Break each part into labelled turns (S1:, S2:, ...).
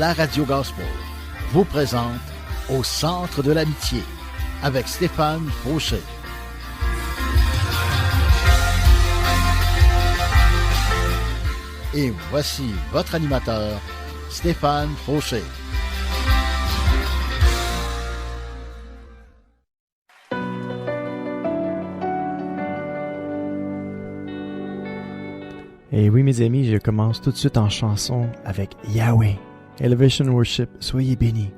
S1: la radio gospel vous présente Au centre de l'amitié avec Stéphane Fauché. Et voici votre animateur, Stéphane Fauché.
S2: Et oui, mes amis, je commence tout de suite en chanson avec Yahweh, Elevation Worship, soyez bénis.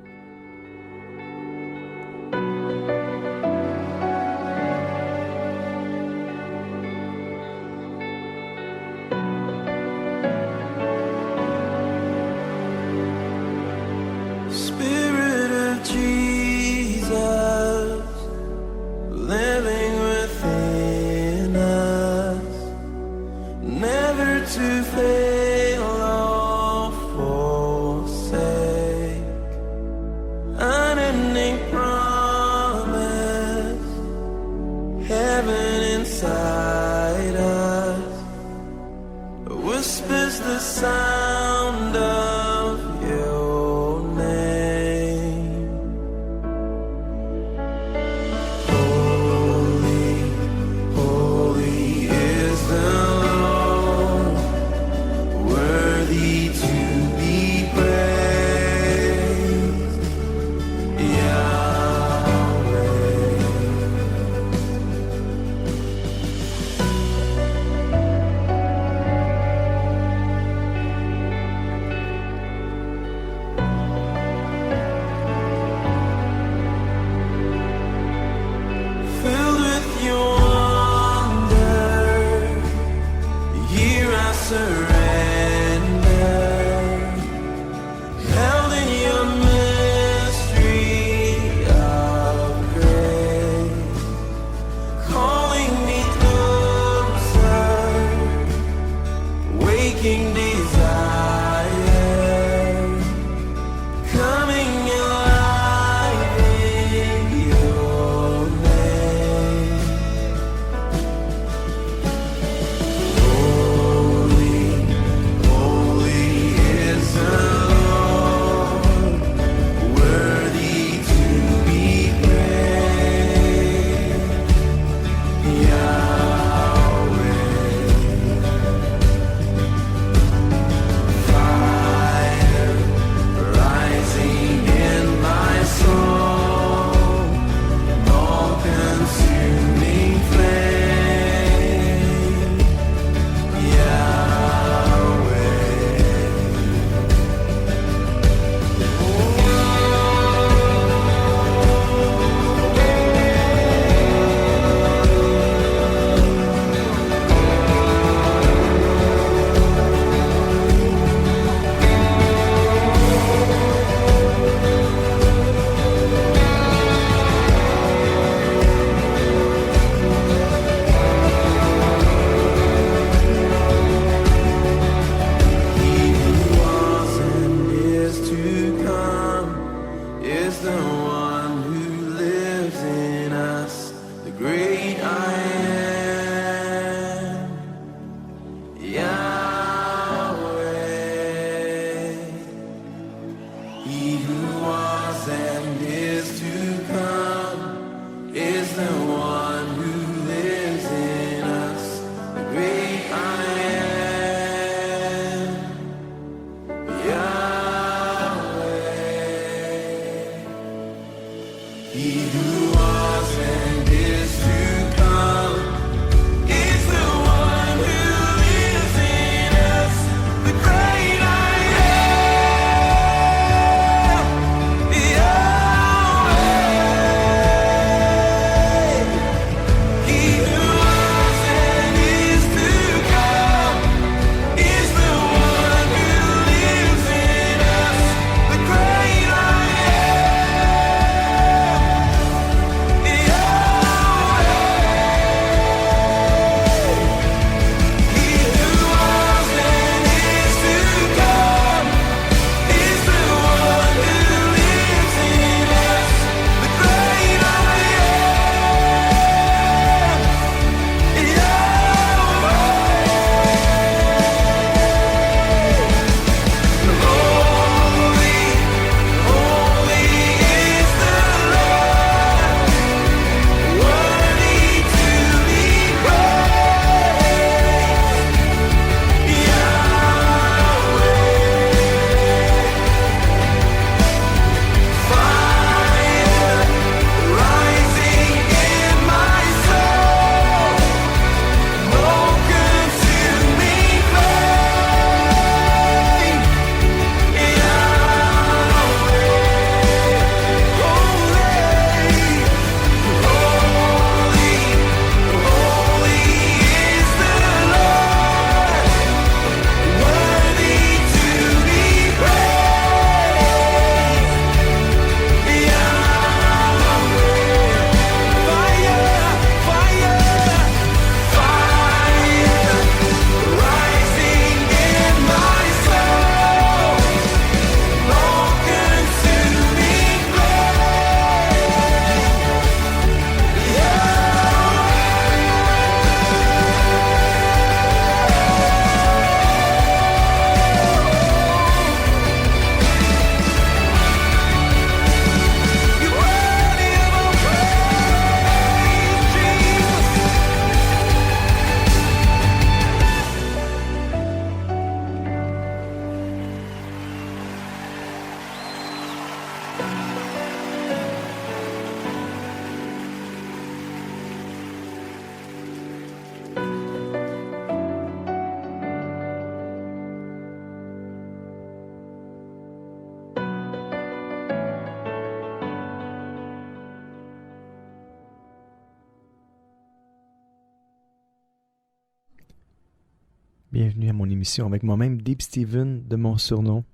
S2: bienvenue à mon émission avec moi-même, Deep Steven de mon surnom.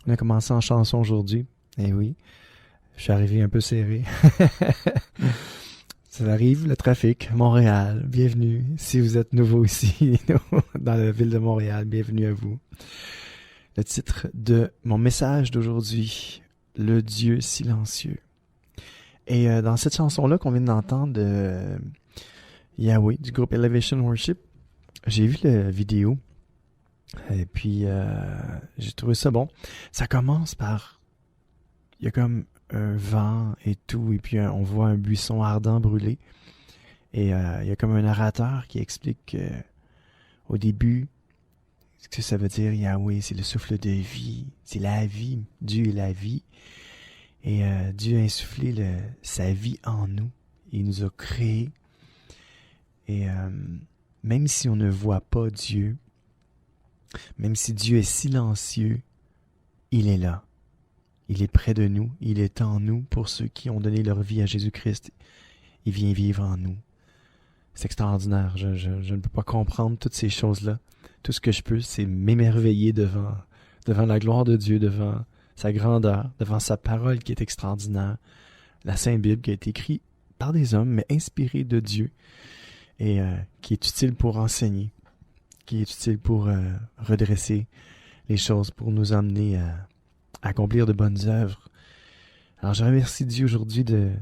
S2: On a commencé en chanson aujourd'hui, eh oui, je suis arrivé un peu serré. Ça arrive, le trafic, Montréal, bienvenue. Si vous êtes nouveau ici, dans la ville de Montréal, bienvenue à vous. Le titre de mon message d'aujourd'hui, Le Dieu silencieux. Et dans cette chanson-là qu'on vient d'entendre de Yahweh, du groupe Elevation Worship, j'ai vu la vidéo et puis j'ai trouvé ça bon. Ça commence par, il y a comme un vent et tout, et puis on voit un buisson ardent brûler. Et il y a comme un narrateur qui explique au début ce que ça veut dire Yahweh, c'est le souffle de vie, c'est la vie, Dieu est la vie. Et Dieu a insufflé sa vie en nous. Il nous a créés. Et même si on ne voit pas Dieu, même si Dieu est silencieux, il est là. Il est près de nous. Il est en nous pour ceux qui ont donné leur vie à Jésus-Christ. Il vient vivre en nous. C'est extraordinaire. Je ne peux pas comprendre toutes ces choses-là. Tout ce que je peux, c'est m'émerveiller devant la gloire de Dieu, devant sa grandeur, devant sa parole qui est extraordinaire. La Sainte Bible qui a été écrite par des hommes, mais inspirée de Dieu. Et qui est utile pour enseigner, qui est utile pour redresser les choses, pour nous amener à accomplir de bonnes œuvres. Alors je remercie Dieu aujourd'hui de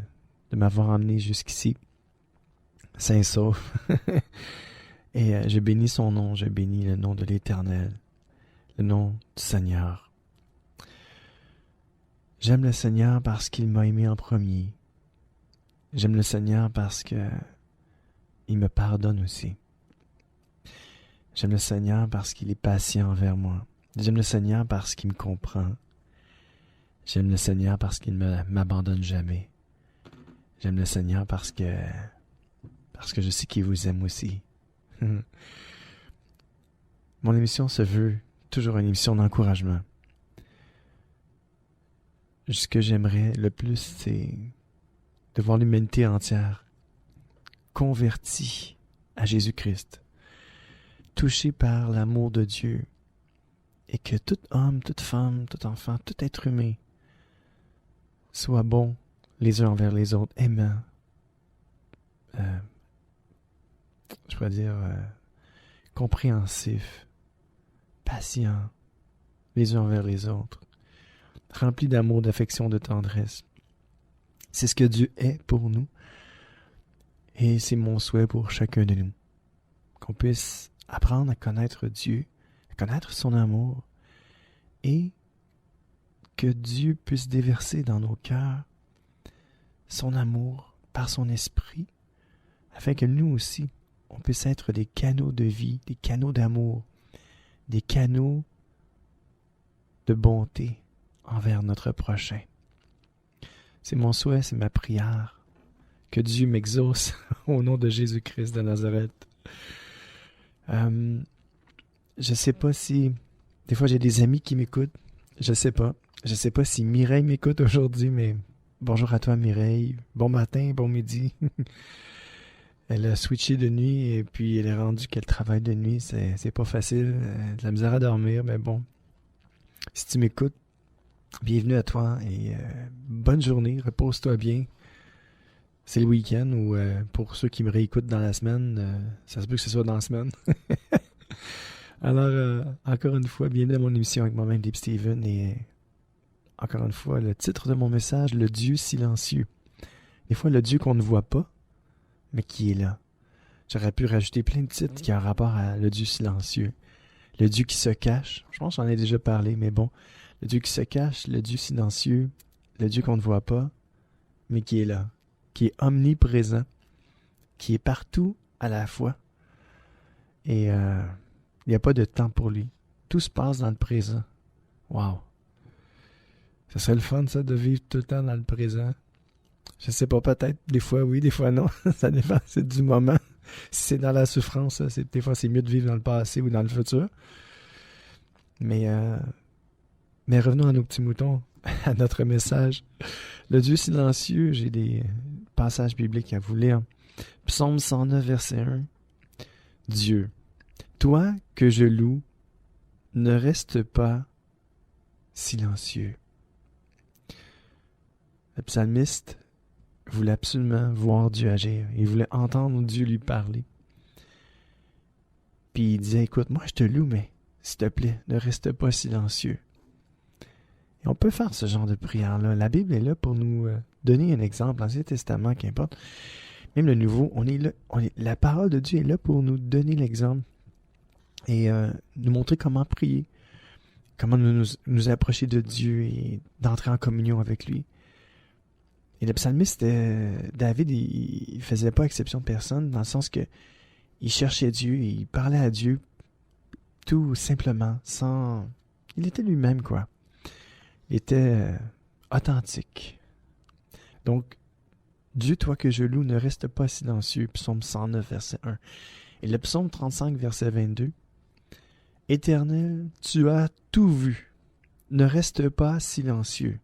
S2: m'avoir emmené jusqu'ici, sain et sauf. Et je bénis son nom, je bénis le nom de l'Éternel, le nom du Seigneur. J'aime le Seigneur parce qu'il m'a aimé en premier. J'aime le Seigneur parce que il me pardonne aussi. J'aime le Seigneur parce qu'il est patient envers moi. J'aime le Seigneur parce qu'il me comprend. J'aime le Seigneur parce qu'il ne m'abandonne jamais. J'aime le Seigneur parce que je sais qu'il vous aime aussi. Mon émission se veut toujours une émission d'encouragement. Ce que j'aimerais le plus, c'est de voir l'humanité entière converti à Jésus-Christ, touché par l'amour de Dieu, et que tout homme, toute femme, tout enfant, tout être humain soit bon les uns envers les autres, aimant, je pourrais dire compréhensif, patient les uns envers les autres, rempli d'amour, d'affection, de tendresse. C'est ce que Dieu est pour nous. Et c'est mon souhait pour chacun de nous, qu'on puisse apprendre à connaître Dieu, à connaître son amour, et que Dieu puisse déverser dans nos cœurs son amour par son esprit, afin que nous aussi, on puisse être des canaux de vie, des canaux d'amour, des canaux de bonté envers notre prochain. C'est mon souhait, c'est ma prière. Que Dieu m'exauce au nom de Jésus-Christ de Nazareth. Je sais pas si... Des fois, j'ai des amis qui m'écoutent. Je sais pas. Je sais pas si Mireille m'écoute aujourd'hui, mais bonjour à toi, Mireille. Bon matin, bon midi. Elle a switché de nuit et puis elle est rendue qu'elle travaille de nuit. C'est pas facile. De la misère à dormir, mais bon. Si tu m'écoutes, bienvenue à toi et bonne journée. Repose-toi bien. C'est le week-end ou pour ceux qui me réécoutent dans la semaine, ça se peut que ce soit dans la semaine. Alors, encore une fois, bienvenue à mon émission avec moi-même, Deep Steven, et encore une fois, le titre de mon message, le Dieu silencieux. Des fois, le Dieu qu'on ne voit pas, mais qui est là. J'aurais pu rajouter plein de titres qui ont rapport à le Dieu silencieux. Le Dieu qui se cache, je pense que j'en ai déjà parlé, mais bon. Le Dieu qui se cache, le Dieu silencieux, le Dieu qu'on ne voit pas, mais qui est là. Qui est omniprésent, qui est partout à la fois. Et il n'y a pas de temps pour lui. Tout se passe dans le présent. Wow! Ça serait le fun, ça, de vivre tout le temps dans le présent. Je sais pas, peut-être. Des fois, oui, des fois, non. Ça dépend, c'est du moment. Si c'est dans la souffrance, des fois, c'est mieux de vivre dans le passé ou dans le futur. Mais revenons à nos petits moutons, à notre message. Le Dieu silencieux, j'ai des passages bibliques à vous lire. Psaume 109, verset 1. Dieu, Toi que je loue, ne reste pas silencieux. Le psalmiste voulait absolument voir Dieu agir. Il voulait entendre Dieu lui parler. Puis il disait, écoute, moi je te loue, mais s'il te plaît, ne reste pas silencieux. Et on peut faire ce genre de prière-là. La Bible est là pour nous donner un exemple. L'Ancien Testament, qu'importe. Même le Nouveau, la parole de Dieu est là pour nous donner l'exemple et nous montrer comment prier, comment nous approcher de Dieu et d'entrer en communion avec lui. Et le psalmiste, David, il faisait pas exception de personne, dans le sens que il cherchait Dieu et il parlait à Dieu tout simplement, sans... Il était lui-même, quoi. Il était authentique. Donc, Dieu, toi que je loue, ne reste pas silencieux. Psaume 109, verset 1. Et le psaume 35, verset 22. Éternel, tu as tout vu. Ne reste pas silencieux.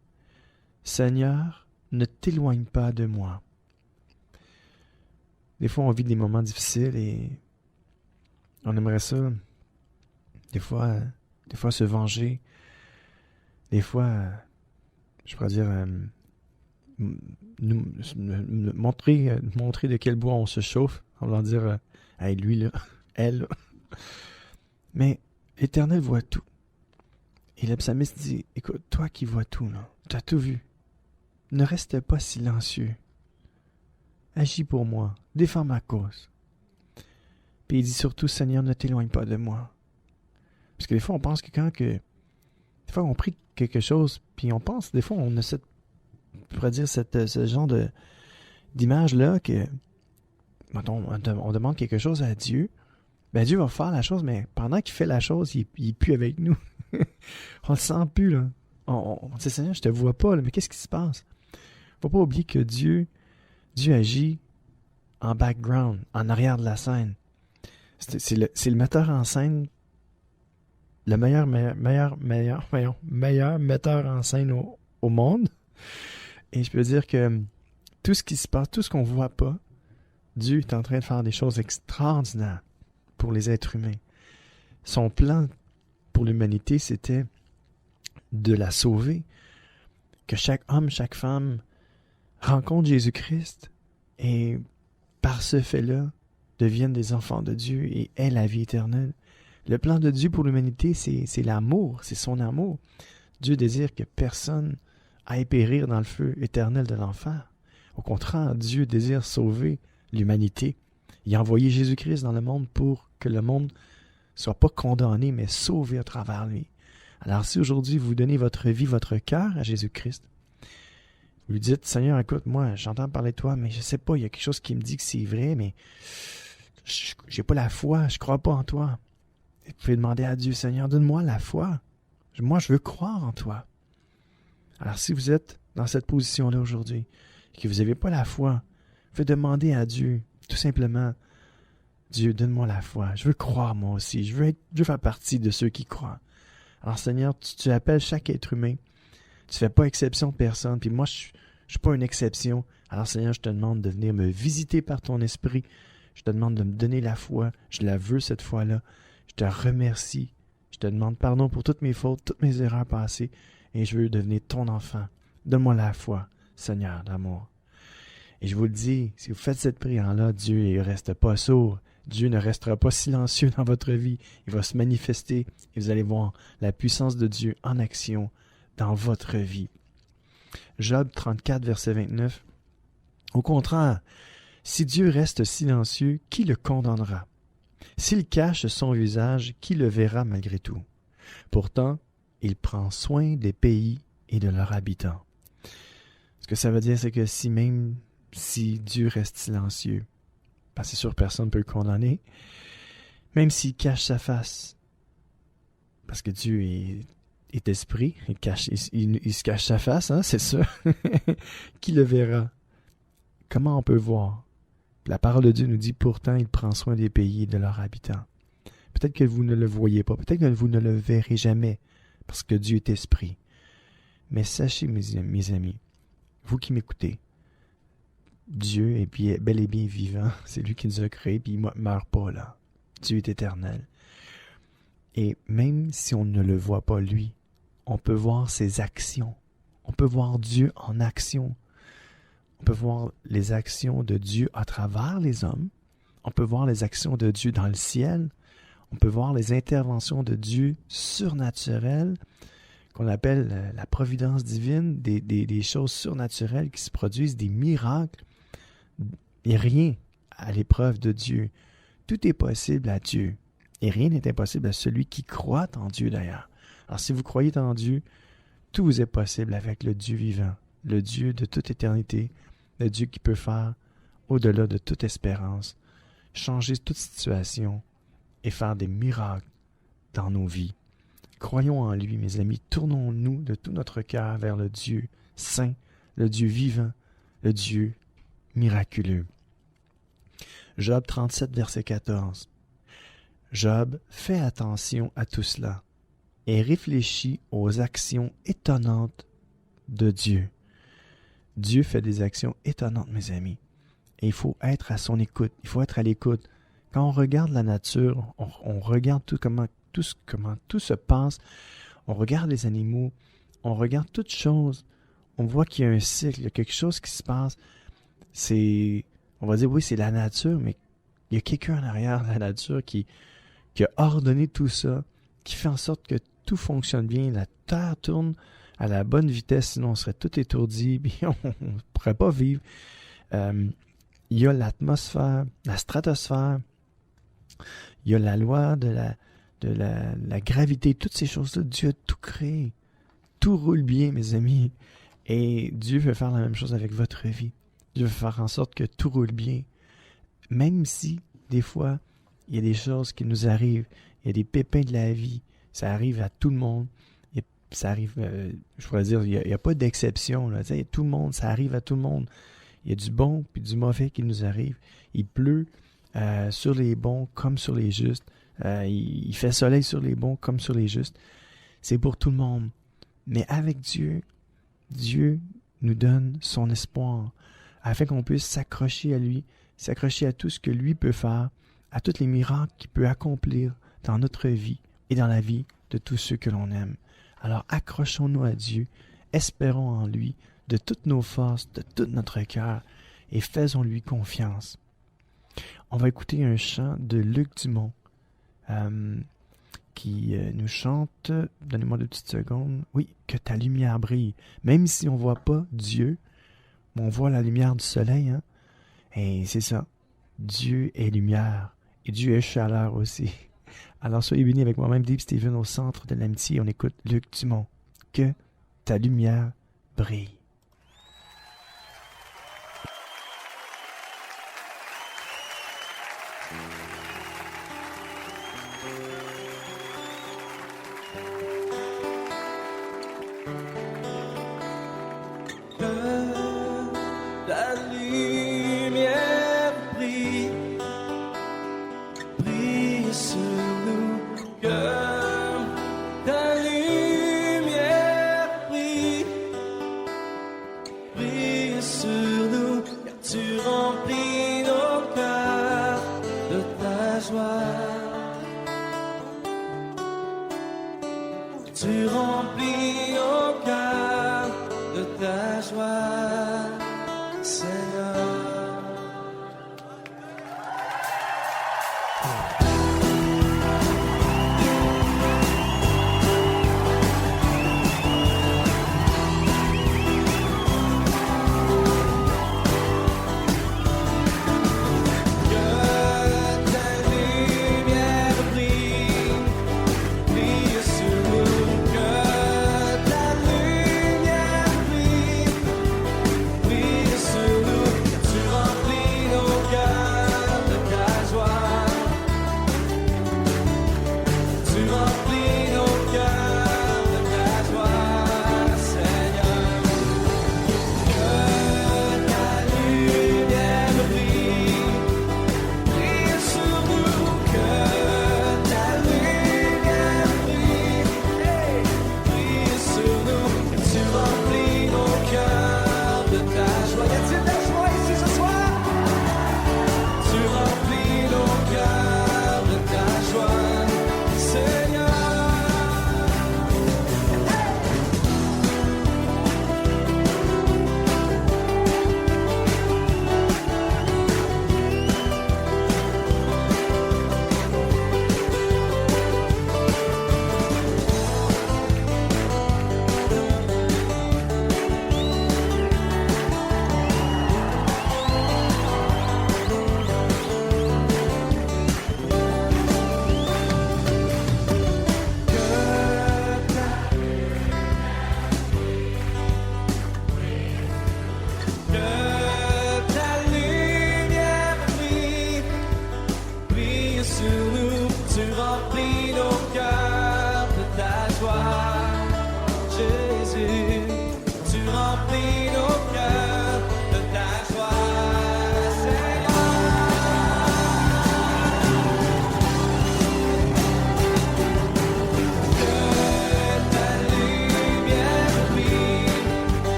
S2: Seigneur, ne t'éloigne pas de moi. Des fois, on vit des moments difficiles et on aimerait ça. Des fois se venger. Des fois, je pourrais dire, montrer de quel bois on se chauffe. On va dire, hey, lui là, elle là. Mais l'Éternel voit tout. Et le psalmiste dit, écoute, toi qui vois tout, là, tu as tout vu. Ne reste pas silencieux. Agis pour moi. Défends ma cause. Puis il dit surtout, Seigneur, ne t'éloigne pas de moi. Parce que des fois, on pense que des fois, on prie quelque chose, puis on pense, des fois, on a ce genre d'image-là que, mettons, on demande quelque chose à Dieu, ben Dieu va faire la chose, mais pendant qu'il fait la chose, il est plus avec nous. On le sent plus, là. On dit, Seigneur, je te vois pas, là, mais qu'est-ce qui se passe? Faut pas oublier que Dieu agit en background, en arrière de la scène. C'est le metteur en scène, le meilleur metteur en scène au monde. Et je peux dire que tout ce qui se passe, tout ce qu'on voit pas, Dieu est en train de faire des choses extraordinaires pour les êtres humains. Son plan pour l'humanité, c'était de la sauver. Que chaque homme, chaque femme rencontre Jésus-Christ et par ce fait-là, deviennent des enfants de Dieu et aient la vie éternelle. Le plan de Dieu pour l'humanité, c'est l'amour, c'est son amour. Dieu désire que personne aille périr dans le feu éternel de l'enfer. Au contraire, Dieu désire sauver l'humanité. Il a envoyé Jésus-Christ dans le monde pour que le monde soit pas condamné, mais sauvé à travers lui. Alors si aujourd'hui vous donnez votre vie, votre cœur à Jésus-Christ, vous lui dites, Seigneur, écoute, moi, j'entends parler de toi, mais je sais pas, il y a quelque chose qui me dit que c'est vrai, mais j'ai pas la foi, je crois pas en toi. Et vous pouvez demander à Dieu, Seigneur, donne-moi la foi. Moi, je veux croire en toi. Alors si vous êtes dans cette position-là aujourd'hui, et que vous n'avez pas la foi, vous pouvez demander à Dieu, tout simplement, Dieu, donne-moi la foi. Je veux croire moi aussi. Je veux faire partie de ceux qui croient. Alors Seigneur, tu appelles chaque être humain. Tu fais pas exception de personne. Puis moi, je suis pas une exception. Alors Seigneur, je te demande de venir me visiter par ton esprit. Je te demande de me donner la foi. Je la veux cette fois-là. Je te remercie. Je te demande pardon pour toutes mes fautes, toutes mes erreurs passées. Et je veux devenir ton enfant. Donne-moi la foi, Seigneur d'amour. Et je vous le dis, si vous faites cette prière-là, Dieu ne reste pas sourd. Dieu ne restera pas silencieux dans votre vie. Il va se manifester et vous allez voir la puissance de Dieu en action dans votre vie. Job 34, verset 29. Au contraire, si Dieu reste silencieux, qui le condamnera? S'il cache son visage, qui le verra malgré tout? Pourtant, il prend soin des pays et de leurs habitants. Ce que ça veut dire, c'est que si Dieu reste silencieux, parce que c'est sûr personne ne peut le condamner, même s'il cache sa face, parce que Dieu est esprit, il se cache sa face, hein, c'est ça. Qui le verra? Comment on peut voir? La parole de Dieu nous dit, pourtant, il prend soin des pays et de leurs habitants. Peut-être que vous ne le voyez pas, peut-être que vous ne le verrez jamais, parce que Dieu est esprit. Mais sachez, mes amis, vous qui m'écoutez, Dieu est bel et bien vivant. C'est lui qui nous a créés, puis il ne meurt pas là. Dieu est éternel. Et même si on ne le voit pas lui, on peut voir ses actions. On peut voir Dieu en action. On peut voir les actions de Dieu à travers les hommes. On peut voir les actions de Dieu dans le ciel. On peut voir les interventions de Dieu surnaturelles, qu'on appelle la providence divine, des choses surnaturelles qui se produisent, des miracles. Il n'y a rien à l'épreuve de Dieu. Tout est possible à Dieu. Et rien n'est impossible à celui qui croit en Dieu d'ailleurs. Alors si vous croyez en Dieu, tout vous est possible avec le Dieu vivant, le Dieu de toute éternité, le Dieu qui peut faire au-delà de toute espérance, changer toute situation et faire des miracles dans nos vies. Croyons en lui, mes amis, tournons-nous de tout notre cœur vers le Dieu saint, le Dieu vivant, le Dieu miraculeux. Job 37, verset 14. Job fait attention à tout cela et réfléchit aux actions étonnantes de Dieu. Dieu fait des actions étonnantes, mes amis. Et il faut être à son écoute. Il faut être à l'écoute. Quand on regarde la nature, on regarde comment tout se passe. On regarde les animaux. On regarde toutes choses. On voit qu'il y a un cycle, il y a quelque chose qui se passe. On va dire, oui, c'est la nature, mais il y a quelqu'un en arrière de la nature qui a ordonné tout ça, qui fait en sorte que tout fonctionne bien. La Terre tourne à la bonne vitesse, sinon on serait tout étourdi, puis on ne pourrait pas vivre. Il y a l'atmosphère, la stratosphère, il y a la loi de la gravité, toutes ces choses-là. Dieu a tout créé. Tout roule bien, mes amis. Et Dieu veut faire la même chose avec votre vie. Dieu veut faire en sorte que tout roule bien. Même si, des fois, il y a des choses qui nous arrivent, il y a des pépins de la vie, ça arrive à tout le monde. Ça arrive, je pourrais dire, il n'y a pas d'exception. Là. Tout le monde, ça arrive à tout le monde. Il y a du bon puis du mauvais qui nous arrive. Il pleut sur les bons comme sur les justes. Il fait soleil sur les bons comme sur les justes. C'est pour tout le monde. Mais avec Dieu, Dieu nous donne son espoir afin qu'on puisse s'accrocher à lui, s'accrocher à tout ce que lui peut faire, à tous les miracles qu'il peut accomplir dans notre vie et dans la vie de tous ceux que l'on aime. Alors accrochons-nous à Dieu, espérons en lui de toutes nos forces, de tout notre cœur et faisons-lui confiance. On va écouter un chant de Luc Dumont qui nous chante, donnez-moi 2 petites secondes, oui, que ta lumière brille. Même si on ne voit pas Dieu, on voit la lumière du soleil, hein? Et c'est ça, Dieu est lumière et Dieu est chaleur aussi. Alors soyez bénis avec moi-même, Dave Steven, au centre de l'amitié. On écoute Luc Dumont. Que ta lumière brille.
S3: Que ta lumière brille, brille sur nous. Que ta lumière brille, brille sur nous. Car tu remplis nos cœurs de ta joie. Tu remplis nos cœurs de ta joie, Seigneur.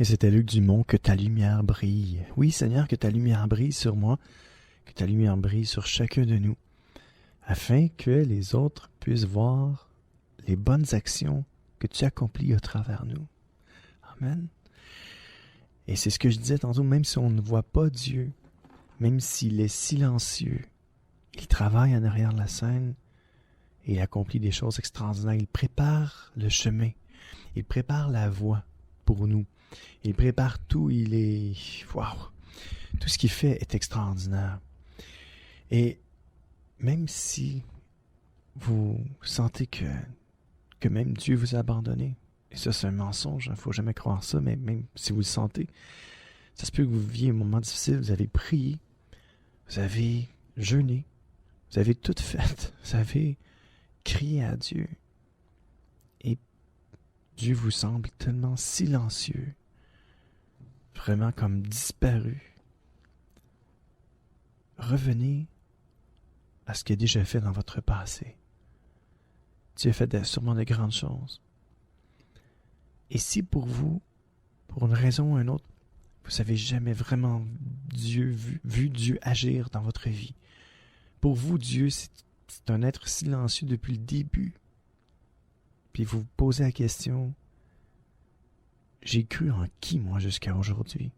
S2: Et c'était Luc Dumont, que ta lumière brille. Oui, Seigneur, que ta lumière brille sur moi, que ta lumière brille sur chacun de nous, afin que les autres puissent voir les bonnes actions que tu accomplis au travers nous. Amen. Et c'est ce que je disais tantôt, même si on ne voit pas Dieu, même s'il est silencieux, il travaille en arrière de la scène et il accomplit des choses extraordinaires. Il prépare le chemin, il prépare la voie pour nous. Il prépare tout, il est... Waouh! Tout ce qu'il fait est extraordinaire. Et même si vous sentez que même Dieu vous a abandonné, et ça c'est un mensonge, il ne faut jamais croire ça, mais même si vous le sentez, ça se peut que vous viviez un moment difficile, vous avez prié, vous avez jeûné, vous avez tout fait, vous avez crié à Dieu, et Dieu vous semble tellement silencieux, vraiment comme disparu. Revenez à ce qu'il a déjà fait dans votre passé. Dieu a fait sûrement de grandes choses. Et si pour vous, pour une raison ou une autre, vous n'avez jamais vraiment vu Dieu agir dans votre vie, pour vous, Dieu, c'est un être silencieux depuis le début. Puis vous vous posez la question, j'ai cru en qui, moi, jusqu'à aujourd'hui?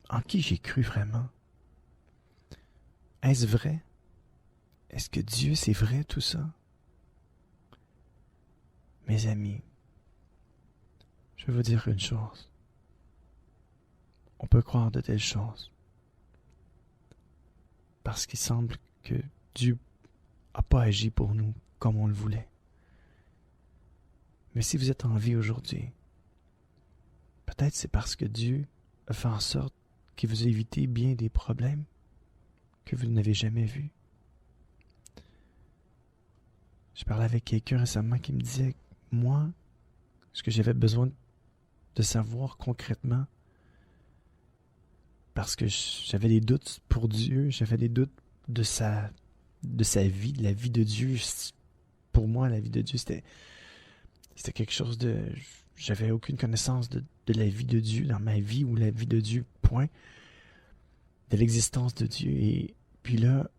S2: En qui j'ai cru vraiment? Est-ce vrai? Est-ce que Dieu, c'est vrai tout ça? Mes amis, je vais vous dire une chose. On peut croire de telles choses parce qu'il semble que Dieu n'a pas agi pour nous comme on le voulait. Mais si vous êtes en vie aujourd'hui, peut-être c'est parce que Dieu a fait en sorte qu'il vous a évité bien des problèmes que vous n'avez jamais vus. Je parlais avec quelqu'un récemment qui me disait, moi, ce que j'avais besoin de savoir concrètement, parce que j'avais des doutes pour Dieu, j'avais des doutes de sa vie, de la vie de Dieu. Pour moi, la vie de Dieu, c'était quelque chose de... J'avais aucune connaissance de la vie de Dieu dans ma vie, ou la vie de Dieu, point. De l'existence de Dieu. Et puis là,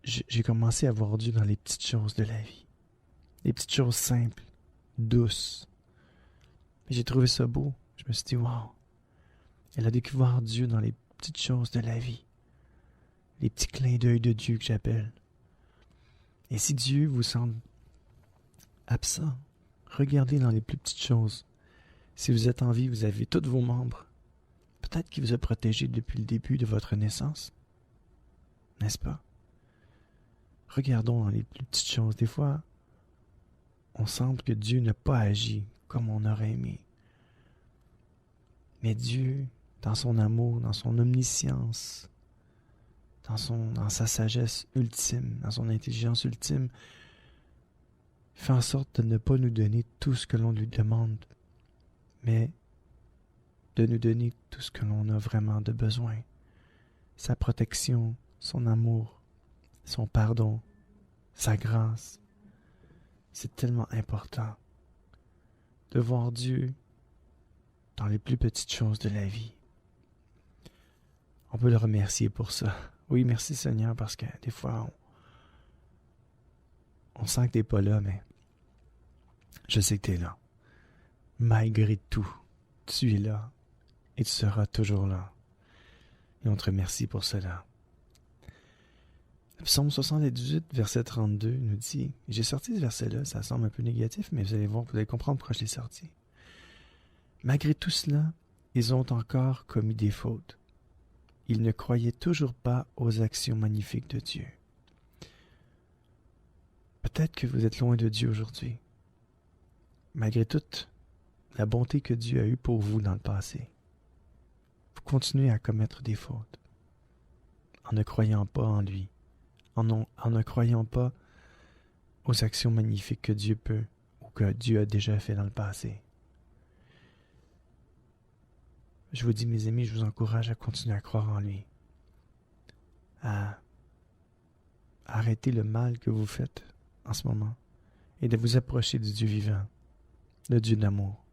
S2: j'ai commencé à voir Dieu dans les petites choses de la vie. Les petites choses simples, douces. Et j'ai trouvé ça beau. Je me suis dit, wow. Elle a découvert Dieu dans les petites choses de la vie. Les petits clins d'œil de Dieu que j'appelle. Et si Dieu vous semble absent, regardez dans les plus petites choses. Si vous êtes en vie, vous avez tous vos membres. Peut-être qu'il vous a protégé depuis le début de votre naissance. N'est-ce pas? Regardons dans les plus petites choses. Des fois, on semble que Dieu n'a pas agi comme on aurait aimé. Mais Dieu, dans son amour, dans son omniscience, dans sa sagesse ultime, dans son intelligence ultime, fait en sorte de ne pas nous donner tout ce que l'on lui demande, mais de nous donner tout ce que l'on a vraiment de besoin. Sa protection, son amour, son pardon, sa grâce. C'est tellement important de voir Dieu dans les plus petites choses de la vie. On peut le remercier pour ça. Oui, merci Seigneur, parce que des fois, on sent que tu n'es pas là, mais je sais que tu es là. Malgré tout, tu es là et tu seras toujours là. Et on te remercie pour cela. Le psaume 78, verset 32 nous dit, j'ai sorti ce verset-là, ça semble un peu négatif, mais vous allez voir, vous allez comprendre pourquoi je l'ai sorti. Malgré tout cela, ils ont encore commis des fautes. Ils ne croyaient toujours pas aux actions magnifiques de Dieu. Peut-être que vous êtes loin de Dieu aujourd'hui. Malgré toute la bonté que Dieu a eue pour vous dans le passé, vous continuez à commettre des fautes en ne croyant pas en lui, en ne croyant pas aux actions magnifiques que Dieu peut ou que Dieu a déjà fait dans le passé. Je vous dis, mes amis, je vous encourage à continuer à croire en lui, à arrêter le mal que vous faites en ce moment et de vous approcher du Dieu vivant, le Dieu d'amour,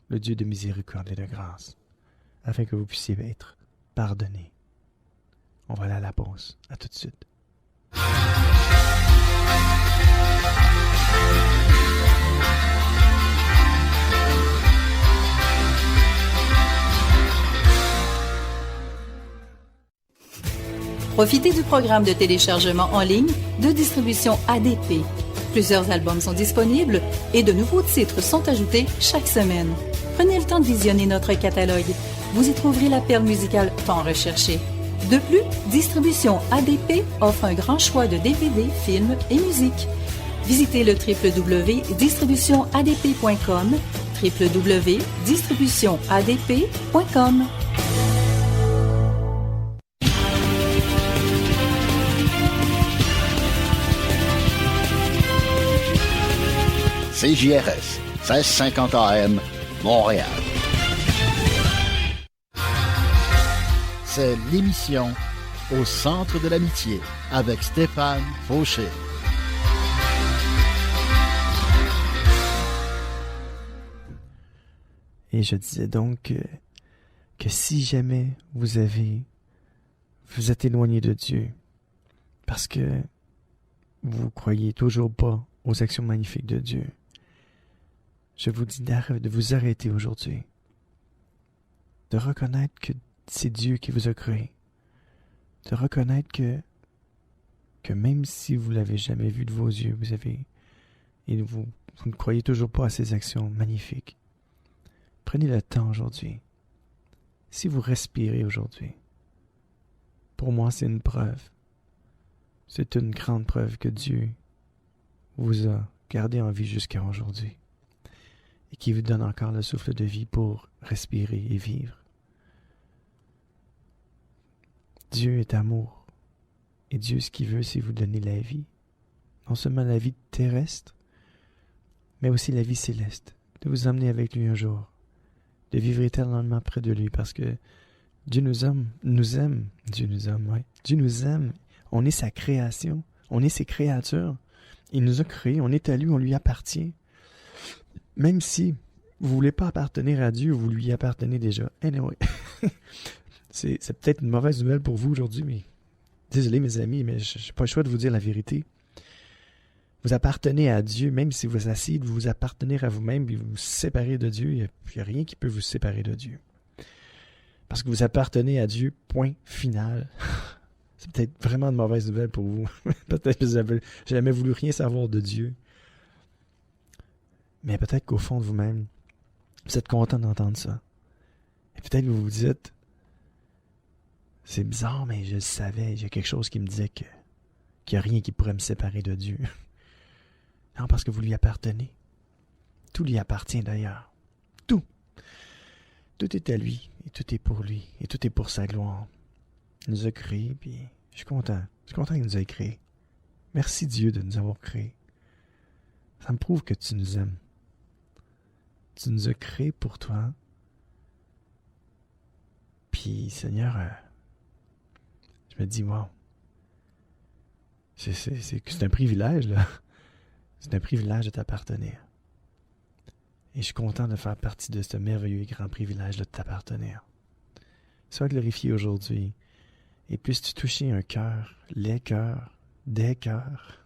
S2: le Dieu de miséricorde et de grâce, afin que vous puissiez être pardonnés. On va aller à la pause. À tout de suite.
S4: Profitez du programme de téléchargement en ligne de distribution ADP. Plusieurs albums sont disponibles et de nouveaux titres sont ajoutés chaque semaine. Prenez le temps de visionner notre catalogue. Vous y trouverez la perle musicale tant recherchée. De plus, Distribution ADP offre un grand choix de DVD, films et musique. Visitez le www.distributionadp.com, www.distributionadp.com.
S1: CJRS, 1650 AM, Montréal. C'est l'émission Au centre de l'amitié avec Stéphane Fauché.
S2: Et je disais donc que si jamais vous êtes éloigné de Dieu parce que vous croyez toujours pas aux actions magnifiques de Dieu, je vous dis de vous arrêter aujourd'hui, de reconnaître que c'est Dieu qui vous a créé, de reconnaître que même si vous l'avez jamais vu de vos yeux, vous ne croyez toujours pas à ses actions magnifiques. Prenez le temps aujourd'hui. Si vous respirez aujourd'hui, pour moi c'est une preuve. C'est une grande preuve que Dieu vous a gardé en vie jusqu'à aujourd'hui et qui vous donne encore le souffle de vie pour respirer et vivre. Dieu est amour et Dieu, ce qu'il veut, c'est vous donner la vie. Non seulement la vie terrestre, mais aussi la vie céleste, de vous emmener avec lui un jour, de vivre éternellement près de lui, parce que Dieu nous aime, Dieu nous aime, on est sa création, on est ses créatures, il nous a créés, on est à lui, on lui appartient. Même si vous ne voulez pas appartenir à Dieu, vous lui appartenez déjà. Anyway, c'est peut-être une mauvaise nouvelle pour vous aujourd'hui, mais désolé mes amis, mais je n'ai pas le choix de vous dire la vérité. Vous appartenez à Dieu, même si vous essayez de vous appartenir à vous-même et vous vous séparez de Dieu, il n'y a rien qui peut vous séparer de Dieu. Parce que vous appartenez à Dieu, point final. C'est peut-être vraiment une mauvaise nouvelle pour vous. Peut-être que vous n'avez jamais voulu rien savoir de Dieu. Mais peut-être qu'au fond de vous-même, vous êtes content d'entendre ça. Et peut-être que vous vous dites, c'est bizarre, mais je le savais, il y a quelque chose qui me disait qu'il n'y a rien qui pourrait me séparer de Dieu. Non, parce que vous lui appartenez. Tout lui appartient d'ailleurs. Tout. Tout est à lui, et tout est pour lui, et tout est pour sa gloire. Il nous a créés, puis je suis content. Je suis content qu'il nous ait créés. Merci Dieu de nous avoir créés. Ça me prouve que tu nous aimes. Tu nous as créés pour toi. Puis, Seigneur, je me dis, wow, c'est un privilège, là. C'est un privilège de t'appartenir. Et je suis content de faire partie de ce merveilleux et grand privilège de t'appartenir. Sois glorifié aujourd'hui et puisses-tu toucher un cœur, les cœurs, des cœurs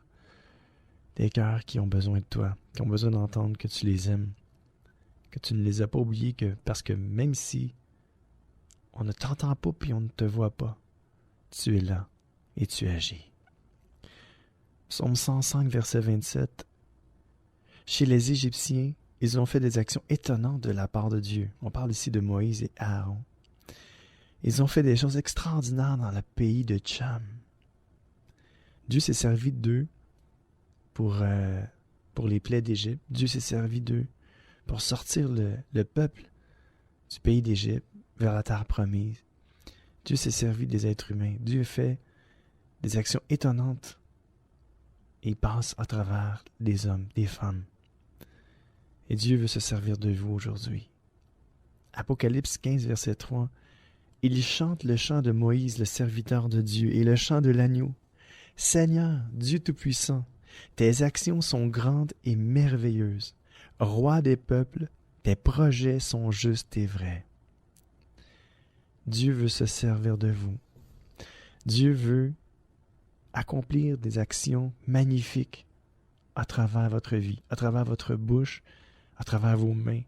S2: qui ont besoin de toi, qui ont besoin d'entendre que tu les aimes, que tu ne les as pas oubliés, parce que même si on ne t'entend pas puis on ne te voit pas, tu es là et tu agis. Psaume 105, verset 27. Chez les Égyptiens, ils ont fait des actions étonnantes de la part de Dieu. On parle ici de Moïse et Aaron. Ils ont fait des choses extraordinaires dans le pays de Tcham. Dieu s'est servi d'eux pour les plaies d'Égypte. Dieu s'est servi d'eux pour sortir le peuple du pays d'Égypte vers la terre promise. Dieu s'est servi des êtres humains. Dieu fait des actions étonnantes et il passe à travers des hommes, des femmes. Et Dieu veut se servir de vous aujourd'hui. Apocalypse 15, verset 3. Il chante le chant de Moïse, le serviteur de Dieu, et le chant de l'agneau. Seigneur, Dieu Tout-Puissant, tes actions sont grandes et merveilleuses. Roi des peuples, Tes projets sont justes et vrais. Dieu veut se servir de vous. Dieu veut accomplir des actions magnifiques à travers votre vie, à travers votre bouche, à travers vos mains,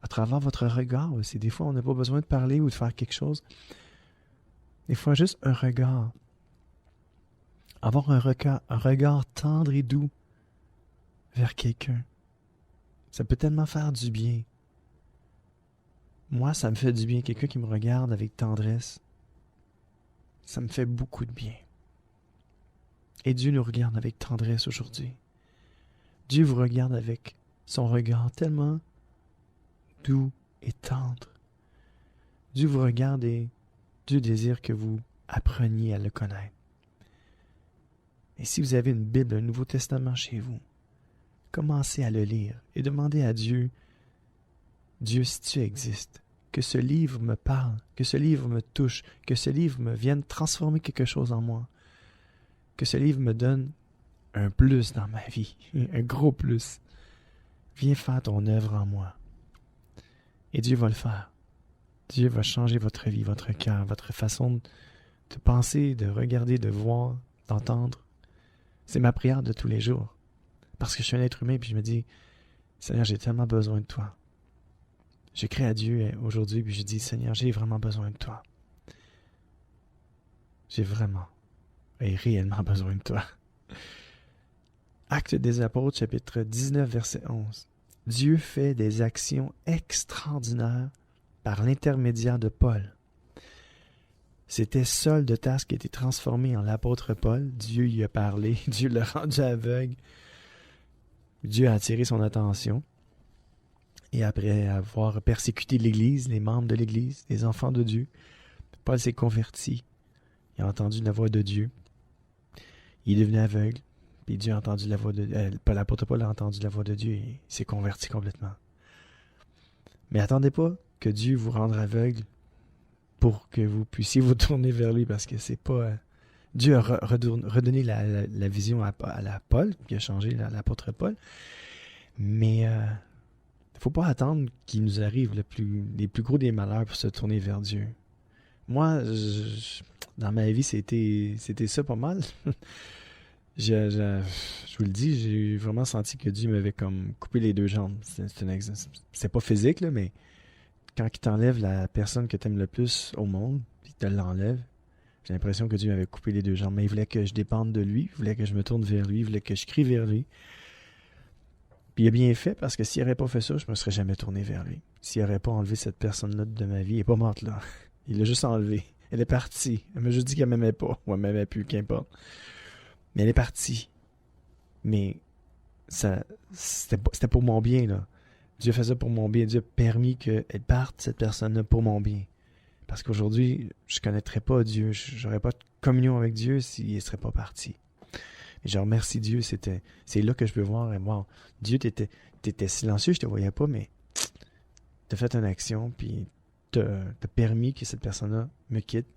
S2: à travers votre regard aussi. Des fois, on n'a pas besoin de parler ou de faire quelque chose. Des fois, juste un regard. Avoir un regard tendre et doux vers quelqu'un. Ça peut tellement faire du bien. Moi, ça me fait du bien. Quelqu'un qui me regarde avec tendresse, ça me fait beaucoup de bien. Et Dieu nous regarde avec tendresse aujourd'hui. Dieu vous regarde avec son regard tellement doux et tendre. Dieu vous regarde et Dieu désire que vous appreniez à le connaître. Et si vous avez une Bible, un Nouveau Testament chez vous, commencez à le lire et demandez à Dieu, Dieu, si tu existes, que ce livre me parle, que ce livre me touche, que ce livre me vienne transformer quelque chose en moi, que ce livre me donne un plus dans ma vie, un gros plus. Viens faire ton œuvre en moi. Et Dieu va le faire. Dieu va changer votre vie, votre cœur, votre façon de penser, de regarder, de voir, d'entendre. C'est ma prière de tous les jours. Parce que je suis un être humain et je me dis, Seigneur, j'ai tellement besoin de toi. J'écris à Dieu aujourd'hui et je dis, Seigneur, j'ai vraiment besoin de toi. J'ai vraiment et réellement besoin de toi. Actes des Apôtres, chapitre 19, verset 11. Dieu fait des actions extraordinaires par l'intermédiaire de Paul. C'était Saul de Tarse qui a été transformé en l'apôtre Paul. Dieu lui a parlé, Dieu l'a rendu aveugle. Dieu a attiré son attention. Et après avoir persécuté l'Église, les membres de l'Église, les enfants de Dieu, Paul s'est converti. Il a entendu la voix de Dieu. Il est devenu aveugle. Puis Dieu a entendu la voix de l'apôtre Paul a entendu la voix de Dieu et il s'est converti complètement. Mais attendez pas que Dieu vous rende aveugle pour que vous puissiez vous tourner vers lui, parce que c'est pas... Dieu a redonné la vision à Paul, qui a changé l'apôtre Paul. Mais il ne faut pas attendre qu'il nous arrive les plus gros des malheurs pour se tourner vers Dieu. Moi, dans ma vie, c'était ça pas mal. Je vous le dis, j'ai vraiment senti que Dieu m'avait comme coupé les deux jambes. C'est pas physique, là, mais quand il t'enlève la personne que tu aimes le plus au monde, il te l'enlève, j'ai l'impression que Dieu m'avait coupé les deux jambes. Mais il voulait que je dépende de lui, il voulait que je me tourne vers lui, il voulait que je crie vers lui. Puis il a bien fait, parce que s'il n'aurait pas fait ça, je ne me serais jamais tourné vers lui. S'il n'aurait pas enlevé cette personne-là de ma vie, elle n'est pas morte là. Il l'a juste enlevée. Elle est partie. Elle m'a juste dit qu'elle ne m'aimait pas, ou elle ne m'aimait plus, qu'importe. Mais elle est partie. Mais c'était pour mon bien, là. Dieu fait ça pour mon bien. Dieu a permis qu'elle parte, cette personne-là, pour mon bien. Parce qu'aujourd'hui, je ne connaîtrais pas Dieu. Je n'aurais pas de communion avec Dieu s'il ne serait pas parti. Et je remercie Dieu. C'est là que je peux voir. Et wow, Dieu, t'étais silencieux, je ne te voyais pas, mais tu as fait une action, puis tu as permis que cette personne-là me quitte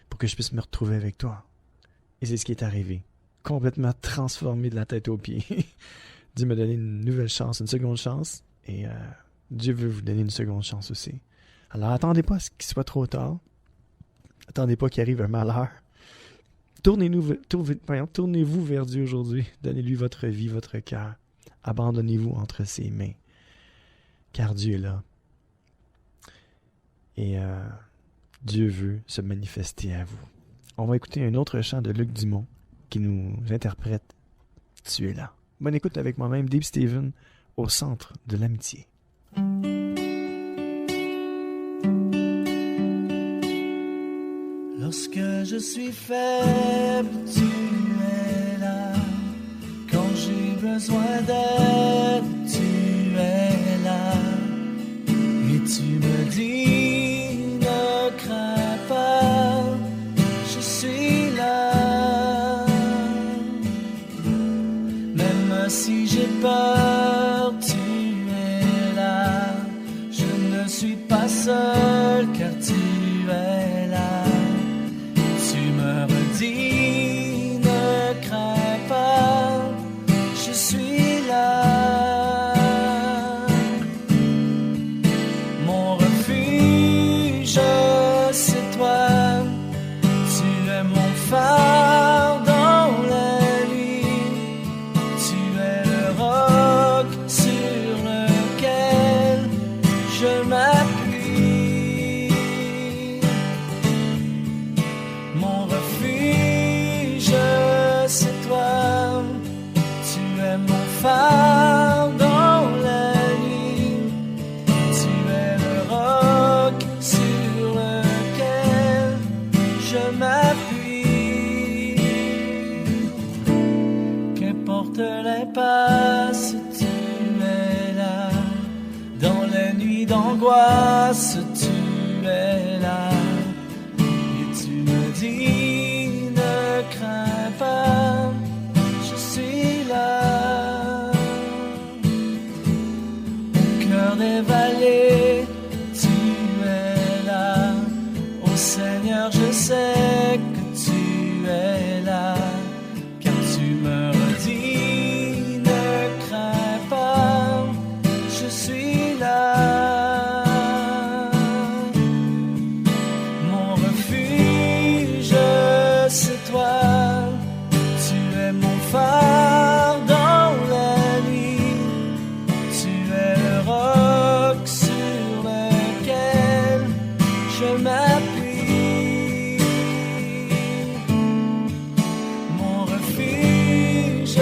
S2: pour que je puisse me retrouver avec toi. Et c'est ce qui est arrivé. Complètement transformé de la tête aux pieds. Dieu m'a donné une nouvelle chance, une seconde chance. Et Dieu veut vous donner une seconde chance aussi. Alors, attendez pas à ce qu'il soit trop tard. Attendez pas qu'il arrive un malheur. Tournez-vous vers Dieu aujourd'hui. Donnez-lui votre vie, votre cœur. Abandonnez-vous entre ses mains. Car Dieu est là. Et Dieu veut se manifester à vous. On va écouter un autre chant de Luc Dumont qui nous interprète « Tu es là ». Bonne écoute avec moi-même, Dave Steven, au centre de l'amitié.
S3: Lorsque je suis faible, tu es là. Quand j'ai besoin d'aide, tu es là. Et tu me dis, ne crains pas, je suis là. Même si j'ai peur, tu es là. Je ne suis pas seul car tu es là. Tu me redis, ne crains pas, je suis là. angoisses, tu es là. Et tu me dis, ne crains pas, je suis là. Au cœur des vallées, tu es là. Ô Seigneur, je sais que tu es là. Car tu me redis, ne crains pas, je suis là. Mon refuge, c'est toi. Tu es mon phare dans la nuit. Tu es le roc sur lequel je m'appuie. Mon refuge,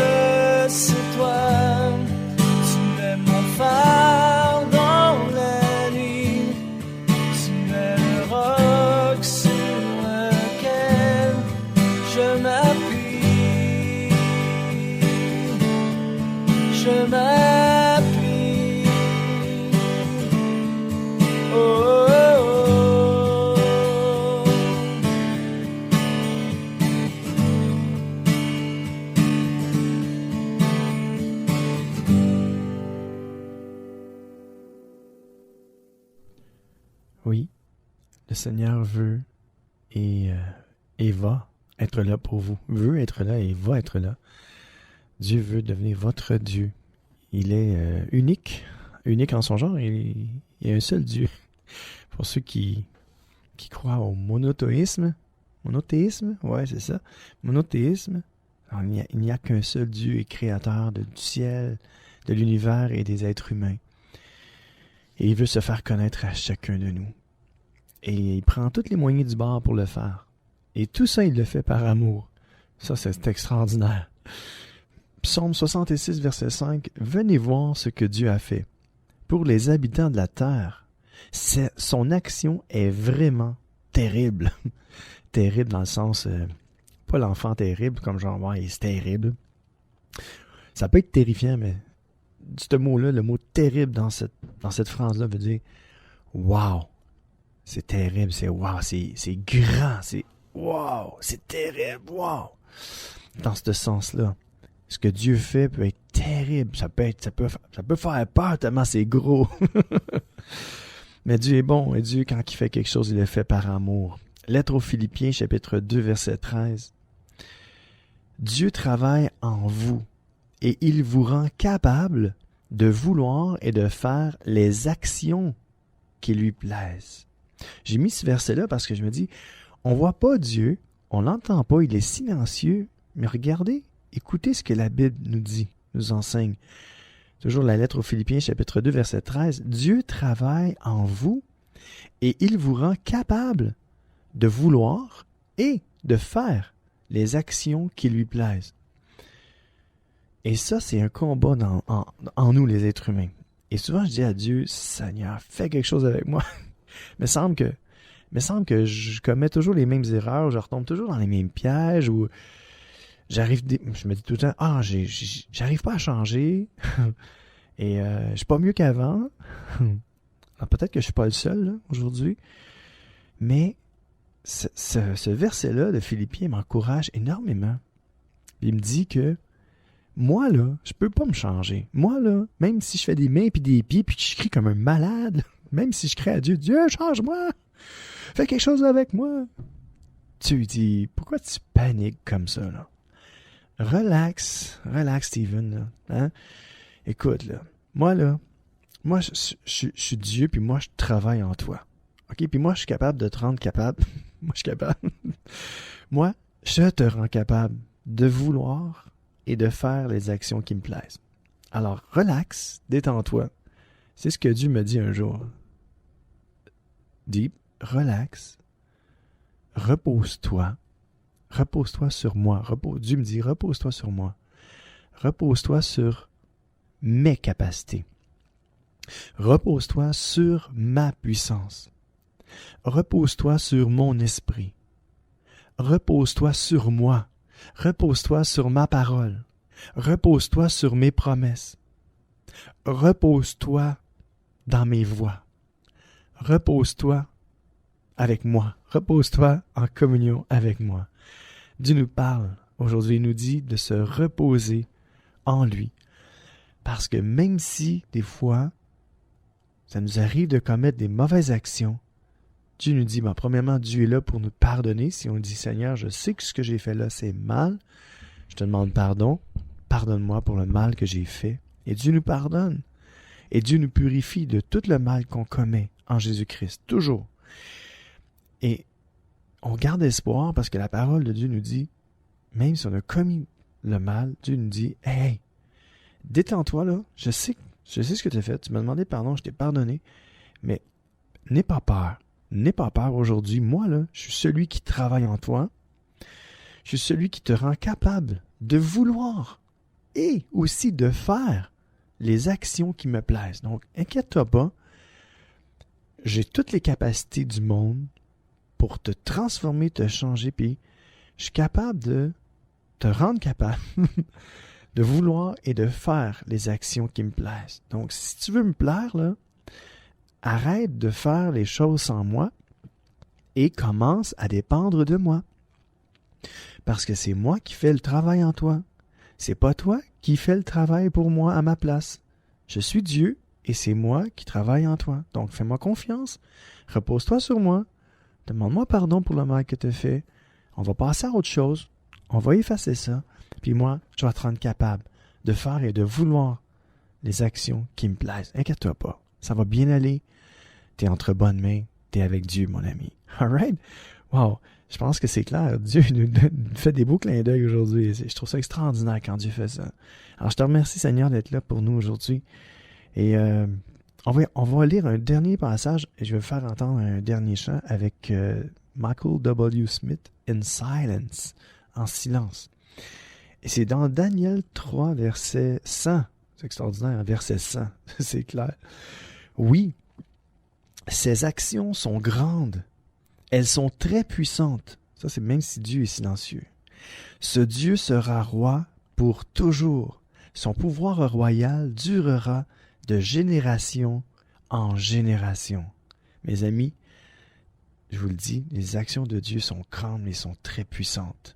S3: c'est toi. Tu es mon phare dans la nuit. Tu es le roc sur lequel je m'appuie. Je m'appuie. Oh, oh, oh.
S2: Oui, le Seigneur veut et va être là pour vous. Veut être là et va être là. Dieu veut devenir votre Dieu. Il est unique en son genre. Il y a un seul Dieu. Pour ceux qui croient au monothéisme, ouais, c'est ça. Monothéisme, alors, il n'y a qu'un seul Dieu et créateur du ciel, de l'univers et des êtres humains. Et il veut se faire connaître à chacun de nous. Et il prend tous les moyens du bord pour le faire. Et tout ça, il le fait par amour. Ça, c'est extraordinaire. Psaume 66, verset 5. « Venez voir ce que Dieu a fait. Pour les habitants de la terre, son action est vraiment terrible. » Terrible dans le sens, pas l'enfant terrible, comme genre, ouais, c'est terrible. Ça peut être terrifiant, mais ce mot-là, le mot terrible dans cette phrase-là veut dire « Wow! » C'est terrible, c'est « Wow! » C'est grand, c'est « Wow! » C'est terrible, « Wow! » Dans ce sens-là. Ce que Dieu fait peut être terrible, ça peut faire peur tellement c'est gros. Mais Dieu est bon, et Dieu, quand il fait quelque chose, il le fait par amour. Lettre aux Philippiens, chapitre 2, verset 13. Dieu travaille en vous, et il vous rend capable de vouloir et de faire les actions qui lui plaisent. J'ai mis ce verset-là parce que je me dis, on voit pas Dieu, on l'entend pas, il est silencieux, mais regardez, écoutez ce que la Bible nous dit, nous enseigne. Toujours la lettre aux Philippiens, chapitre 2, verset 13. Dieu travaille en vous et il vous rend capable de vouloir et de faire les actions qui lui plaisent. Et ça, c'est un combat en nous, les êtres humains. Et souvent, je dis à Dieu, Seigneur, fais quelque chose avec moi. Il me semble que je commets toujours les mêmes erreurs, je retombe toujours dans les mêmes pièges, ou je me dis tout le temps, j'arrive pas à changer, et je suis pas mieux qu'avant. Alors, peut-être que je suis pas le seul là, aujourd'hui, mais ce verset-là de Philippiens m'encourage énormément. Il me dit que moi, là, je peux pas me changer. Moi, là, même si je fais des mains puis des pieds puis que je crie comme un malade, même si je crie à Dieu, Dieu, change-moi! Fais quelque chose avec moi! Tu lui dis, pourquoi tu paniques comme ça, là? Relax, Steven, là. Hein? Écoute, là, moi, je suis Dieu, puis moi, je travaille en toi. OK? Puis moi, je suis capable de te rendre capable. Moi, je suis capable. Moi, je te rends capable de vouloir et de faire les actions qui me plaisent. Alors, relax, détends-toi. C'est ce que Dieu me dit un jour. Deep, relax, repose-toi sur moi. Dieu me dit, repose-toi sur moi. Repose-toi sur mes capacités. Repose-toi sur ma puissance. Repose-toi sur mon esprit. Repose-toi sur moi. Repose-toi sur ma parole. Repose-toi sur mes promesses. Repose-toi dans mes voies. repose-toi avec moi. Repose-toi en communion avec moi. Dieu nous parle aujourd'hui, il nous dit de se reposer en lui. Parce que même si, des fois, ça nous arrive de commettre des mauvaises actions, Dieu nous dit, premièrement, Dieu est là pour nous pardonner. Si on dit, Seigneur, je sais que ce que j'ai fait là, c'est mal. Je te demande pardon. Pardonne-moi pour le mal que j'ai fait. Et Dieu nous pardonne. Et Dieu nous purifie de tout le mal qu'on commet en Jésus-Christ, toujours. Et on garde espoir parce que la parole de Dieu nous dit, même si on a commis le mal, Dieu nous dit, hey, détends-toi là, je sais ce que tu as fait, tu m'as demandé pardon, je t'ai pardonné, mais n'aie pas peur. N'aie pas peur aujourd'hui. Moi, là, je suis celui qui travaille en toi. Je suis celui qui te rend capable de vouloir et aussi de faire les actions qui me plaisent. Donc, inquiète-toi pas. J'ai toutes les capacités du monde pour te transformer, te changer, puis je suis capable de te rendre capable de vouloir et de faire les actions qui me plaisent. Donc, si tu veux me plaire, là, arrête de faire les choses sans moi et commence à dépendre de moi. Parce que c'est moi qui fais le travail en toi. C'est pas toi qui fais le travail pour moi à ma place. Je suis Dieu et c'est moi qui travaille en toi. Donc, fais-moi confiance. Repose-toi sur moi. Demande-moi pardon pour le mal que tu as fait. On va passer à autre chose. On va effacer ça. Puis moi, je vais te rendre capable de faire et de vouloir les actions qui me plaisent. Inquiète-toi pas. Ça va bien aller. T'es entre bonnes mains. T'es avec Dieu, mon ami. Alright? Wow. Je pense que c'est clair. Dieu nous fait des beaux clins d'œil aujourd'hui. Je trouve ça extraordinaire quand Dieu fait ça. Alors, je te remercie, Seigneur, d'être là pour nous aujourd'hui. Et on va lire un dernier passage et je vais faire entendre un dernier chant avec Michael W. Smith, In Silence, en silence. Et c'est dans Daniel 3, verset 100. C'est extraordinaire, verset 100. C'est clair. Oui, ses actions sont grandes. Elles sont très puissantes. Ça, c'est même si Dieu est silencieux. Ce Dieu sera roi pour toujours. Son pouvoir royal durera de génération en génération. Mes amis, je vous le dis, les actions de Dieu sont grandes, mais sont très puissantes.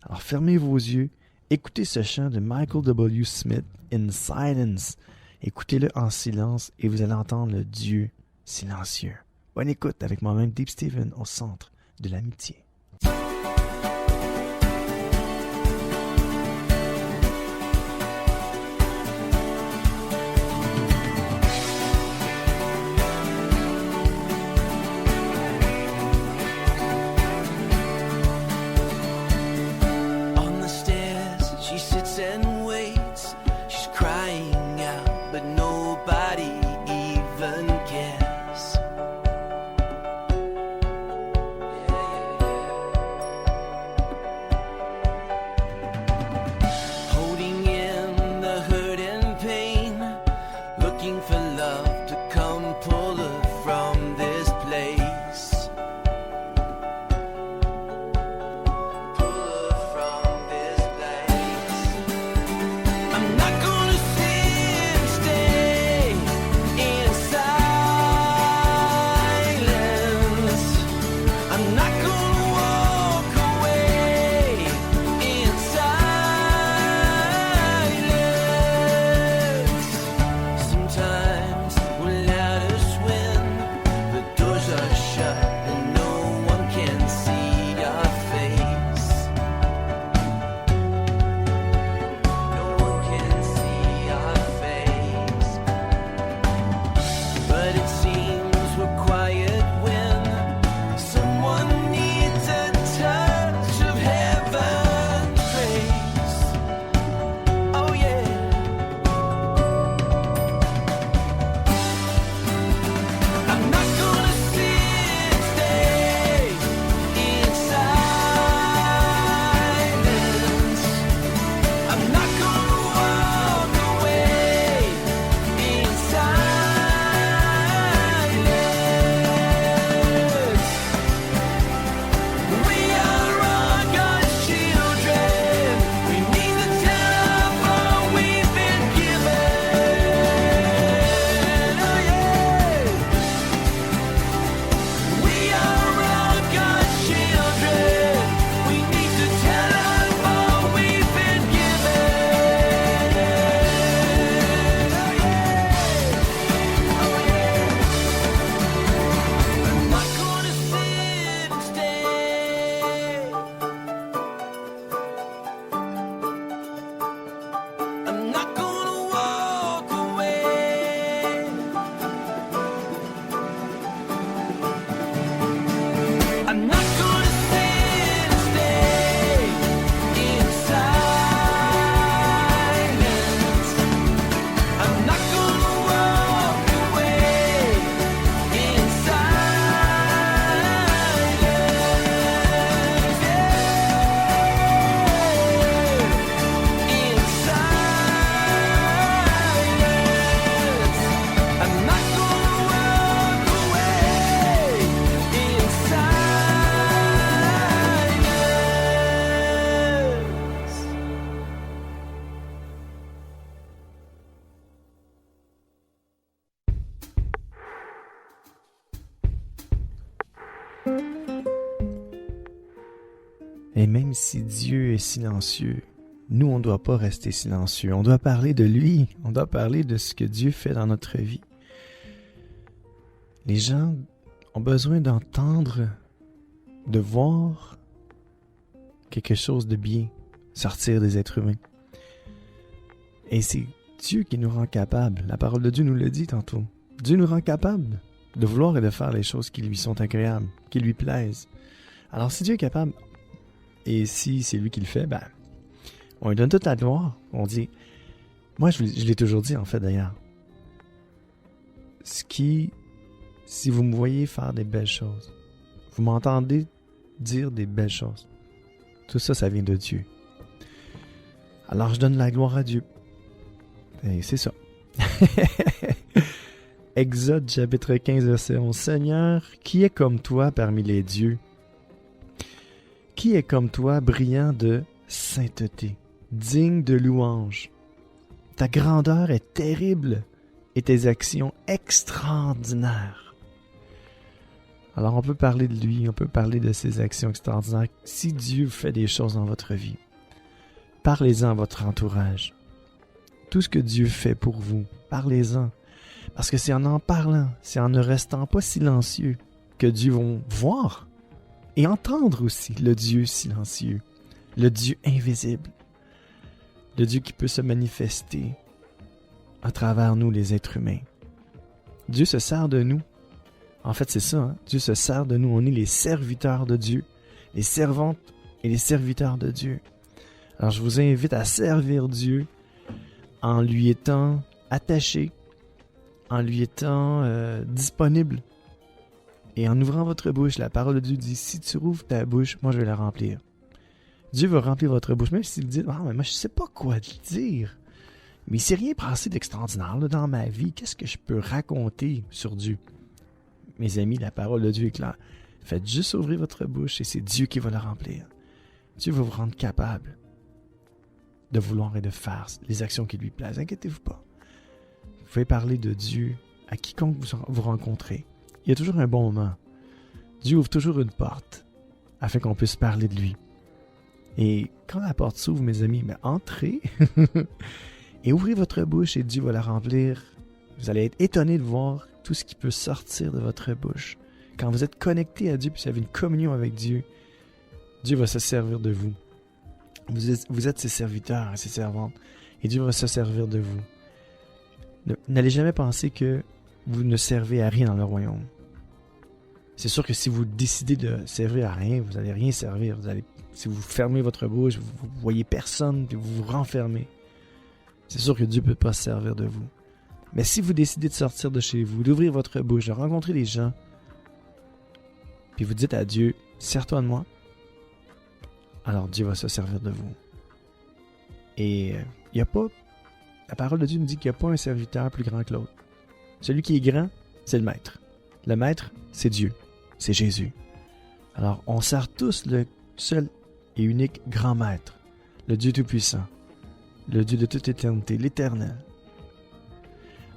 S2: Alors, fermez vos yeux, écoutez ce chant de Michael W. Smith, In Silence. Écoutez-le en silence et vous allez entendre le Dieu silencieux. Bonne écoute avec moi-même, Deep Stephen, au centre de l'amitié. Et même si Dieu est silencieux, nous, on ne doit pas rester silencieux. On doit parler de lui. On doit parler de ce que Dieu fait dans notre vie. Les gens ont besoin d'entendre, de voir quelque chose de bien sortir des êtres humains. Et c'est Dieu qui nous rend capables. La parole de Dieu nous le dit tantôt. Dieu nous rend capables de vouloir et de faire les choses qui lui sont agréables, qui lui plaisent. Alors si Dieu est capable, et si c'est lui qui le fait, ben, on lui donne toute la gloire. On dit, moi je l'ai toujours dit en fait d'ailleurs, si vous me voyez faire des belles choses, vous m'entendez dire des belles choses, tout ça, ça vient de Dieu. Alors je donne la gloire à Dieu. Et c'est ça. Exode chapitre 15 verset 11. Seigneur, qui est comme toi parmi les dieux? Qui est comme toi brillant de sainteté, digne de louange? Ta grandeur est terrible et tes actions extraordinaires. Alors on peut parler de lui, on peut parler de ses actions extraordinaires. Si Dieu fait des choses dans votre vie, parlez-en à votre entourage. Tout ce que Dieu fait pour vous, parlez-en. Parce que c'est en parlant, c'est en ne restant pas silencieux que Dieu va voir et entendre aussi le Dieu silencieux, le Dieu invisible, le Dieu qui peut se manifester à travers nous les êtres humains. Dieu se sert de nous. En fait, c'est ça, hein? Dieu se sert de nous. On est les serviteurs de Dieu, les servantes et les serviteurs de Dieu. Alors, je vous invite à servir Dieu en lui étant attaché, en lui étant disponible. Et en ouvrant votre bouche, la parole de Dieu dit, si tu rouvres ta bouche, moi je vais la remplir. Dieu va remplir votre bouche, même si vous dites, ah, mais moi je sais pas quoi dire. Mais il s'est rien passé d'extraordinaire là, dans ma vie. Qu'est-ce que je peux raconter sur Dieu? Mes amis, la parole de Dieu est claire. Faites juste ouvrir votre bouche et c'est Dieu qui va la remplir. Dieu va vous rendre capable de vouloir et de faire les actions qui lui plaisent. Inquiétez-vous pas. Vous pouvez parler de Dieu à quiconque vous rencontrez. Il y a toujours un bon moment. Dieu ouvre toujours une porte afin qu'on puisse parler de lui. Et quand la porte s'ouvre, mes amis, mais entrez et ouvrez votre bouche et Dieu va la remplir. Vous allez être étonné de voir tout ce qui peut sortir de votre bouche. Quand vous êtes connecté à Dieu puis vous avez une communion avec Dieu, Dieu va se servir de vous. Vous êtes ses serviteurs et ses servantes et Dieu va se servir de vous. N'allez jamais penser que vous ne servez à rien dans le royaume. C'est sûr que si vous décidez de servir à rien, vous n'allez rien servir. Si vous fermez votre bouche, vous ne voyez personne puis vous vous renfermez. C'est sûr que Dieu ne peut pas se servir de vous. Mais si vous décidez de sortir de chez vous, d'ouvrir votre bouche, de rencontrer les gens, puis vous dites à Dieu, sers-toi de moi, alors Dieu va se servir de vous. Et il n'y a pas, la parole de Dieu nous dit qu'il n'y a pas un serviteur plus grand que l'autre. Celui qui est grand, c'est le maître. Le maître, c'est Dieu, c'est Jésus. Alors on sert tous le seul et unique grand maître, le Dieu tout-puissant, le Dieu de toute éternité, l'éternel.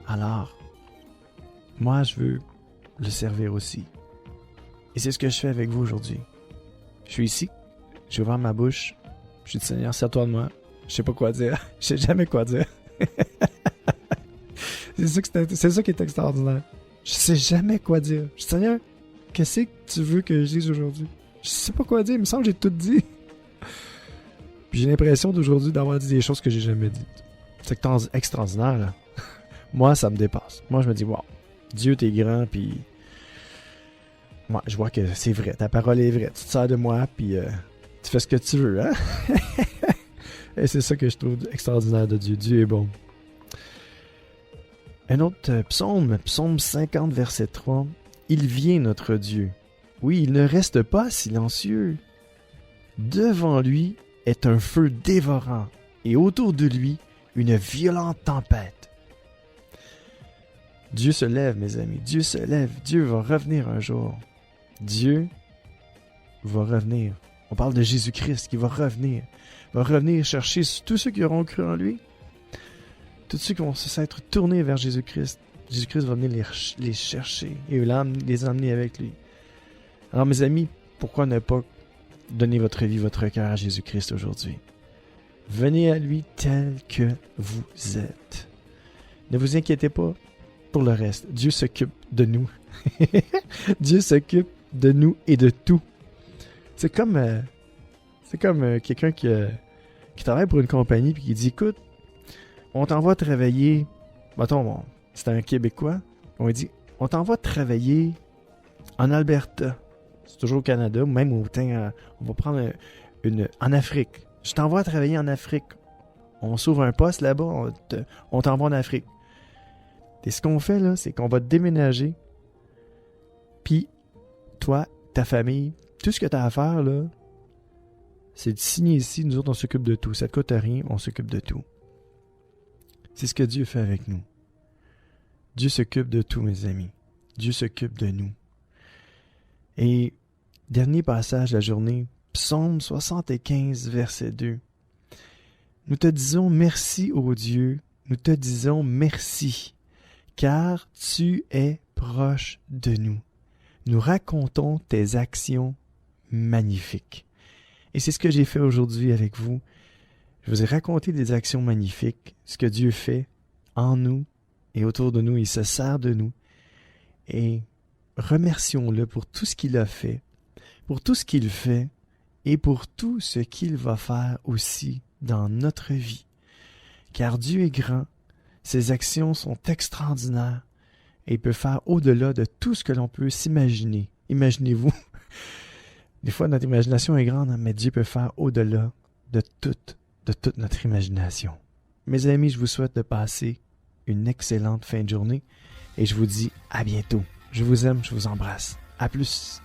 S2: Alors, moi, je veux le servir aussi. Et c'est ce que je fais avec vous aujourd'hui. Je suis ici, j'ai ouvert ma bouche, je dis Seigneur, sers-toi de moi. Je sais pas quoi dire, je sais jamais quoi dire. c'est ça qui est extraordinaire. Je sais jamais quoi dire. Je dis Seigneur, qu'est-ce que tu veux que je dise aujourd'hui? Je sais pas quoi dire, il me semble que j'ai tout dit. Puis j'ai l'impression d'aujourd'hui d'avoir dit des choses que j'ai jamais dites. C'est extraordinaire, là. Moi, ça me dépasse. Moi, je me dis, wow, Dieu, t'es grand, puis moi, je vois que c'est vrai. Ta parole est vraie. Tu te sers de moi, puis tu fais ce que tu veux, hein? Et c'est ça que je trouve extraordinaire de Dieu. Dieu est bon. Un autre psaume, psaume 50, verset 3. Il vient, notre Dieu. Oui, il ne reste pas silencieux. Devant lui est un feu dévorant, et autour de lui, une violente tempête. Dieu se lève, mes amis. Dieu se lève. Dieu va revenir un jour. Dieu va revenir. On parle de Jésus-Christ qui va revenir. Il va revenir chercher tous ceux qui auront cru en lui. Tous ceux qui vont s'être tournés vers Jésus-Christ. Jésus-Christ va venir les chercher et les emmener avec lui. Alors, mes amis, pourquoi ne pas donner votre vie, votre cœur à Jésus-Christ aujourd'hui. Venez à lui tel que vous êtes. Ne vous inquiétez pas pour le reste. Dieu s'occupe de nous. Dieu s'occupe de nous et de tout. C'est comme quelqu'un qui travaille pour une compagnie et qui dit, écoute, on t'envoie travailler, mettons, c'est un Québécois, on lui dit, on t'envoie travailler en Alberta. C'est toujours au Canada, même on va prendre en Afrique. Je t'envoie travailler en Afrique. On s'ouvre un poste là-bas, on t'envoie en Afrique. Et ce qu'on fait là, c'est qu'on va te déménager. Puis, toi, ta famille, tout ce que tu as à faire là, c'est de signer ici. Nous autres, on s'occupe de tout. Ça ne te coûte rien, on s'occupe de tout. C'est ce que Dieu fait avec nous. Dieu s'occupe de tout, mes amis. Dieu s'occupe de nous. Et dernier passage de la journée, Psaume 75, verset 2. Nous te disons merci, ô Dieu, nous te disons merci, car tu es proche de nous. Nous racontons tes actions magnifiques. Et c'est ce que j'ai fait aujourd'hui avec vous. Je vous ai raconté des actions magnifiques, ce que Dieu fait en nous et autour de nous. Il se sert de nous. Et remercions-le pour tout ce qu'il a fait, pour tout ce qu'il fait et pour tout ce qu'il va faire aussi dans notre vie. Car Dieu est grand, ses actions sont extraordinaires et il peut faire au-delà de tout ce que l'on peut s'imaginer. Imaginez-vous, des fois notre imagination est grande, mais Dieu peut faire au-delà de toute notre imagination. Mes amis, je vous souhaite de passer une excellente fin de journée et je vous dis à bientôt. Je vous aime, je vous embrasse. À plus.